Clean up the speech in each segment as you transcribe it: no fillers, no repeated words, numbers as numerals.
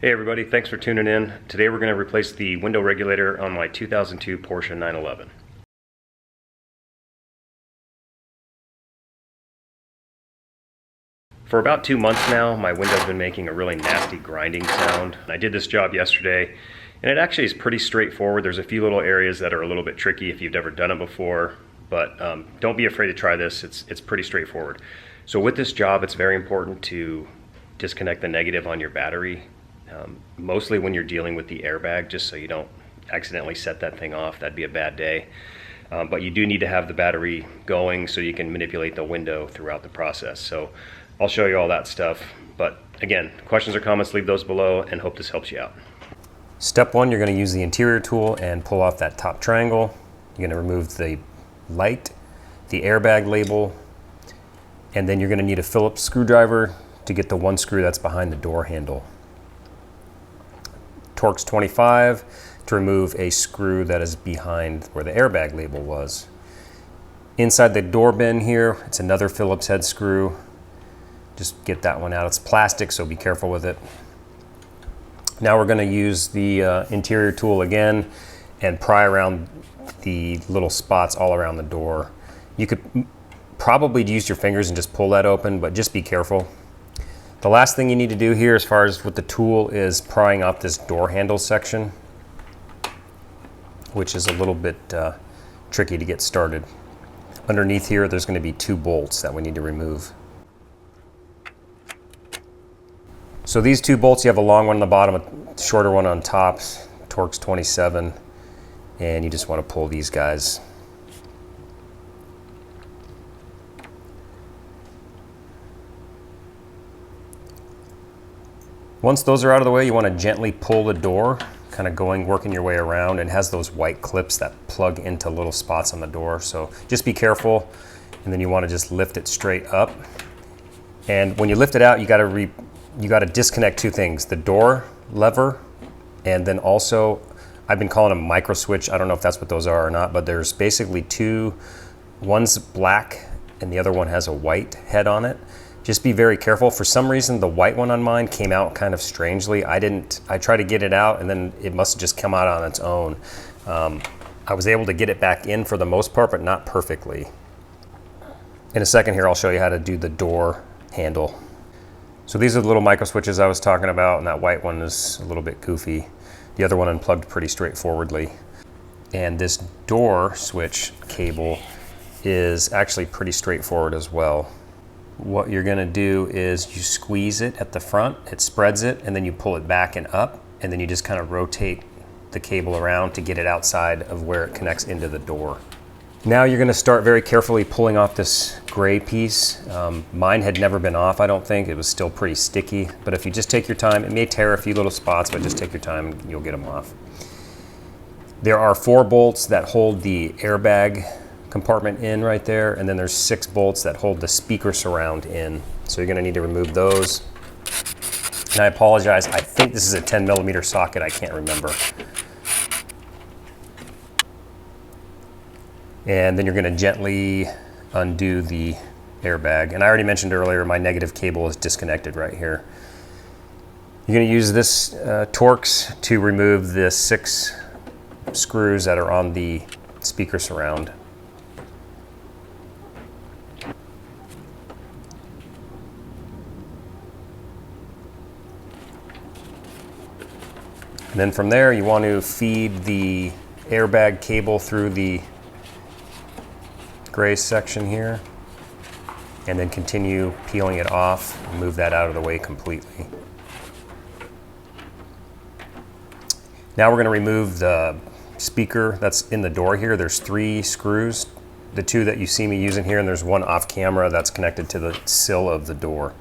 Hey everybody, thanks for tuning in. Today we're going to replace the window regulator on my 2002 Porsche 911. For about 2 months now, my window's been making a really nasty grinding sound. I did this job yesterday, and it actually is pretty straightforward. There's a few little areas that are a little bit tricky if you've never done it before, but don't be afraid to try this. It's pretty straightforward. So with this job, it's very important to disconnect the negative on your battery. Mostly when you're dealing with the airbag, just so you don't accidentally set that thing off. That'd be a bad day. But you do need to have the battery going so you can manipulate the window throughout the process. So I'll show you all that stuff. But again, questions or comments, leave those below, and hope this helps you out. Step one, you're going to use the interior tool and pull off that top triangle. You're going to remove the light, the airbag label, and then you're going to need a Phillips screwdriver to get the one screw that's behind the door handle. Torx 25 to remove a screw that is behind where the airbag label was. Inside the door bin here, it's another Phillips head screw. Just get that one out. It's plastic, so be careful with it. Now we're going to use the interior tool again and pry around the little spots all around the door. You could probably use your fingers and just pull that open, but just be careful. The last thing you need to do here as far as with the tool is prying off this door handle section, which is a little bit tricky to get started. Underneath here, there's going to be 2 bolts that we need to remove. So these 2 bolts, you have a long one on the bottom, a shorter one on top, Torx 27, and you just want to pull these guys. Once those are out of the way, you want to gently pull the door, kind of working your way around, and it has those white clips that plug into little spots on the door. So just be careful, and then you want to just lift it straight up. And when you lift it out, you got to disconnect 2 things: the door lever, and then also, I've been calling them micro switch. I don't know if that's what those are or not, but there's basically 2. One's black, and the other one has a white head on it. Just be very careful. For some reason, the white one on mine came out kind of strangely. I tried to get it out, and then it must have just come out on its own. I was able to get it back in for the most part, but not perfectly. In a second here, I'll show you how to do the door handle. So these are the little micro switches I was talking about, and that white one is a little bit goofy. The other one unplugged pretty straightforwardly. And this door switch cable is actually pretty straightforward as well. What you're going to do is you squeeze it at the front, it spreads it, and then you pull it back and up, and then you just kind of rotate the cable around to get it outside of where it connects into the door. Now you're going to start very carefully pulling off this gray piece. Mine had never been off, I don't think. It was still pretty sticky, but if you just take your time, it may tear a few little spots, but just take your time and you'll get them off. There are 4 bolts that hold the airbag compartment in right there, and then there's 6 bolts that hold the speaker surround in. So you're going to need to remove those. And I apologize, I think this is a 10mm socket, I can't remember. And then you're going to gently undo the airbag. And I already mentioned earlier, my negative cable is disconnected right here. You're going to use this Torx to remove the 6 screws that are on the speaker surround. And then from there, you want to feed the airbag cable through the gray section here, and then continue peeling it off and move that out of the way completely. Now we're going to remove the speaker that's in the door here. There's 3 screws, the 2 that you see me using here, and there's 1 off camera that's connected to the sill of the door.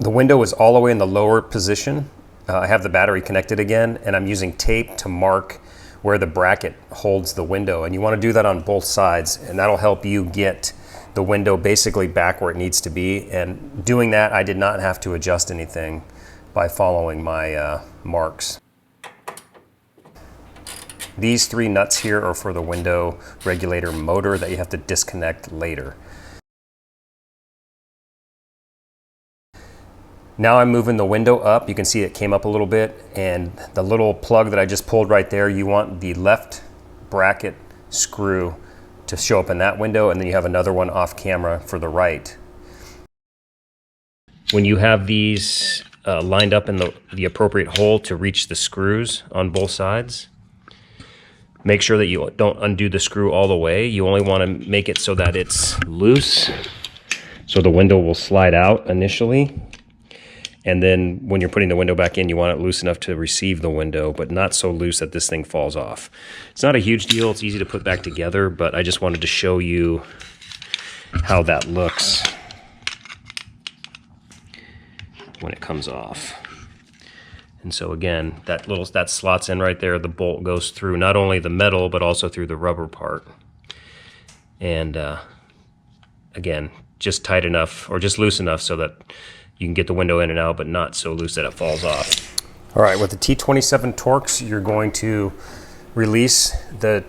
The window is all the way in the lower position. I have the battery connected again, and I'm using tape to mark where the bracket holds the window. And you want to do that on both sides, and that'll help you get the window basically back where it needs to be. And doing that, I did not have to adjust anything by following my marks. These 3 nuts here are for the window regulator motor that you have to disconnect later. Now I'm moving the window up. You can see it came up a little bit, and the little plug that I just pulled right there, you want the left bracket screw to show up in that window, and then you have another one off camera for the right. When you have these lined up in the appropriate hole to reach the screws on both sides, make sure that you don't undo the screw all the way. You only want to make it so that it's loose, so the window will slide out initially. And then when you're putting the window back in, you want it loose enough to receive the window, but not so loose that this thing falls off. It's not a huge deal. It's easy to put back together, but I just wanted to show you how that looks when it comes off. And so again, that slots in right there. The bolt goes through not only the metal, but also through the rubber part. And again, just tight enough or just loose enough so that you can get the window in and out, but not so loose that it falls off. All right, with the T27 Torx, you're going to release the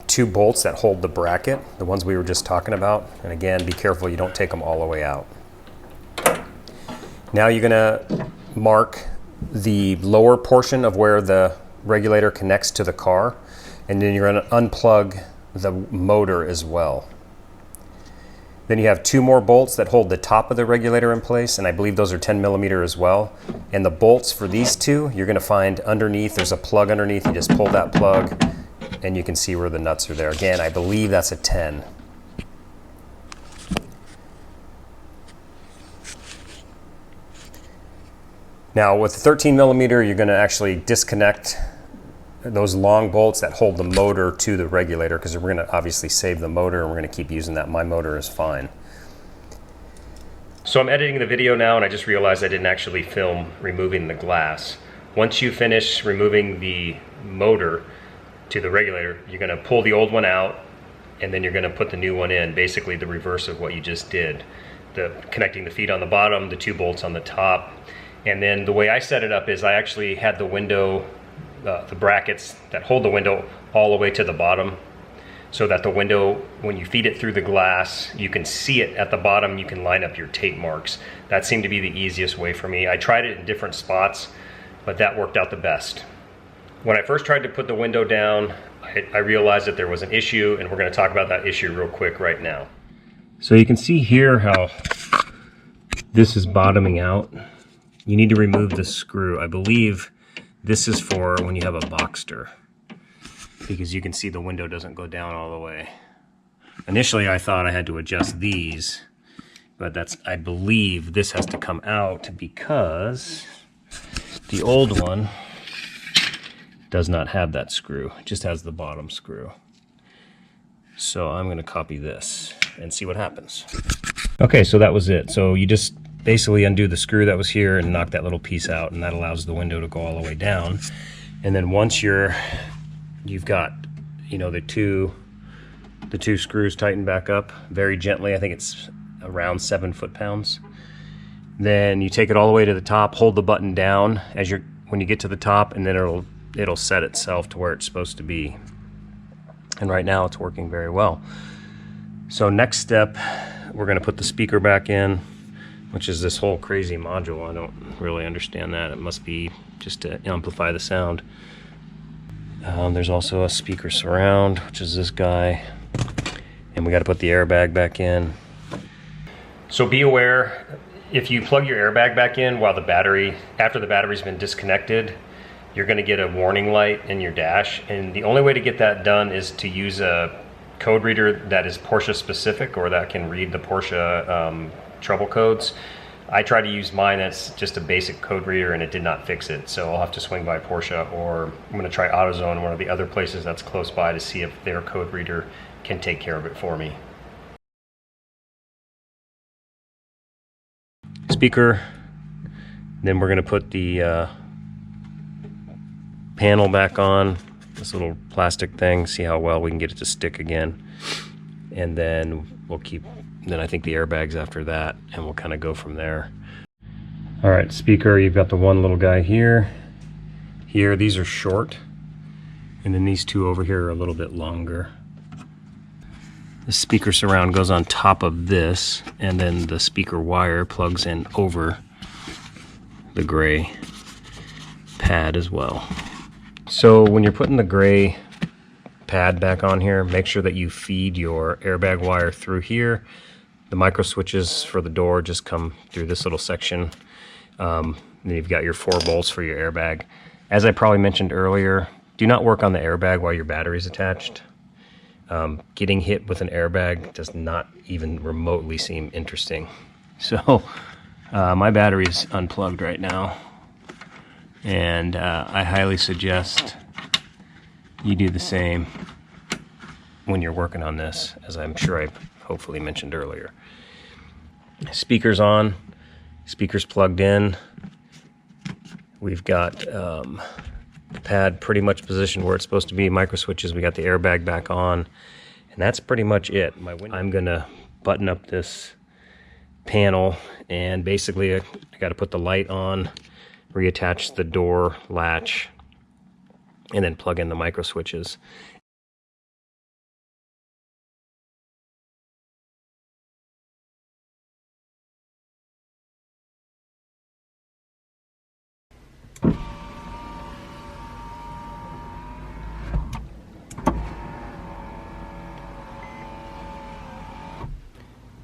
2 bolts that hold the bracket, the ones we were just talking about. And again, be careful you don't take them all the way out. Now you're gonna mark the lower portion of where the regulator connects to the car, and then you're gonna unplug the motor as well. Then you have 2 more bolts that hold the top of the regulator in place, and I believe those are 10mm as well. And the bolts for these 2, you're gonna find underneath, there's a plug underneath, you just pull that plug, and you can see where the nuts are there. Again, I believe that's a 10. Now with the 13mm, you're gonna actually disconnect those long bolts that hold the motor to the regulator, because we're gonna obviously save the motor and we're gonna keep using that. My motor is fine. So I'm editing the video now, and I just realized I didn't actually film removing the glass. Once you finish removing the motor to the regulator, you're gonna pull the old one out, and then you're gonna put the new one in, basically the reverse of what you just did. Connecting the feet on the bottom, the 2 bolts on the top. And then the way I set it up is I actually had the window, the brackets that hold the window all the way to the bottom, so that the window, when you feed it through the glass, you can see it at the bottom, you can line up your tape marks. That seemed to be the easiest way for me. I tried it in different spots, but that worked out the best. When I first tried to put the window down, I realized that there was an issue, and we're gonna talk about that issue real quick right now. So you can see here how this is bottoming out. You need to remove the screw. I believe this is for when you have a Boxster, because you can see the window doesn't go down all the way. Initially I thought I had to adjust these, but I believe this has to come out because the old one does not have that screw. It just has the bottom screw. So I'm gonna copy this and see what happens. Okay, so that was it. So you just basically undo the screw that was here and knock that little piece out, and that allows the window to go all the way down. And then once you've got, you know, the two screws tightened back up very gently, I think it's around 7 foot-pounds. Then you take it all the way to the top, hold the button down when you get to the top, and then it'll set itself to where it's supposed to be. And right now it's working very well. So next step, we're gonna put the speaker back in, which is this whole crazy module. I don't really understand that. It must be just to amplify the sound. There's also a speaker surround, which is this guy. And we got to put the airbag back in. So be aware, if you plug your airbag back in while after the battery's been disconnected, you're going to get a warning light in your dash. And the only way to get that done is to use a code reader that is Porsche specific, or that can read the Porsche trouble codes. I tried to use mine that's just a basic code reader, and it did not fix it. So I'll have to swing by Porsche, or I'm going to try AutoZone, one of the other places that's close by, to see if their code reader can take care of it for me. Speaker, then we're going to put the panel back on, this little plastic thing, see how well we can get it to stick again. And then then I think the airbags after that, and we'll kind of go from there. All right, speaker, you've got the one little guy here. These are short, and then these 2 over here are a little bit longer. The speaker surround goes on top of this, and then the speaker wire plugs in over the gray pad as well. So when you're putting the gray pad back on here, make sure that you feed your airbag wire through here. The micro switches for the door just come through this little section. Then you've got your 4 bolts for your airbag. As I probably mentioned earlier, do not work on the airbag while your battery's attached. Getting hit with an airbag does not even remotely seem interesting. So my battery's unplugged right now, and I highly suggest you do the same when you're working on this, as I'm sure I hopefully mentioned earlier. Speakers on, speakers plugged in. We've got the pad pretty much positioned where it's supposed to be. Micro switches, we got the airbag back on, and that's pretty much it. I'm gonna button up this panel, and basically I got to put the light on, reattach the door latch, and then plug in the micro switches.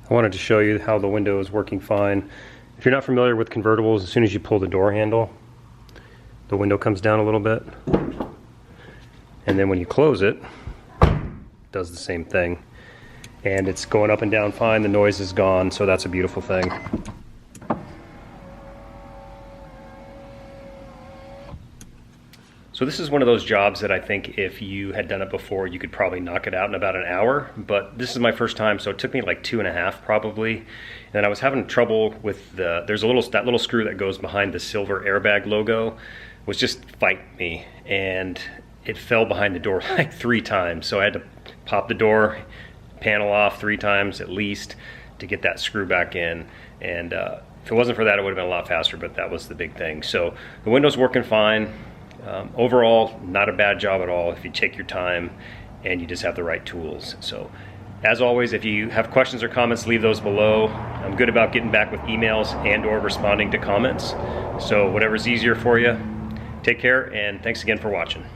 I wanted to show you how the window is working fine. If you're not familiar with convertibles, as soon as you pull the door handle, the window comes down a little bit. And then when you close it, it does the same thing. And it's going up and down fine, the noise is gone, so that's a beautiful thing. So this is one of those jobs that I think if you had done it before, you could probably knock it out in about an hour. But this is my first time, so it took me like 2.5 probably. And I was having trouble with there's that little screw that goes behind the silver airbag logo was just fighting me. And it fell behind the door like 3 times. So I had to pop the door panel off 3 times at least to get that screw back in. And if it wasn't for that, it would have been a lot faster, but that was the big thing. So the window's working fine. Overall, not a bad job at all if you take your time and you just have the right tools. So as always, if you have questions or comments, leave those below. I'm good about getting back with emails and or responding to comments. So whatever's easier for you, take care, and thanks again for watching.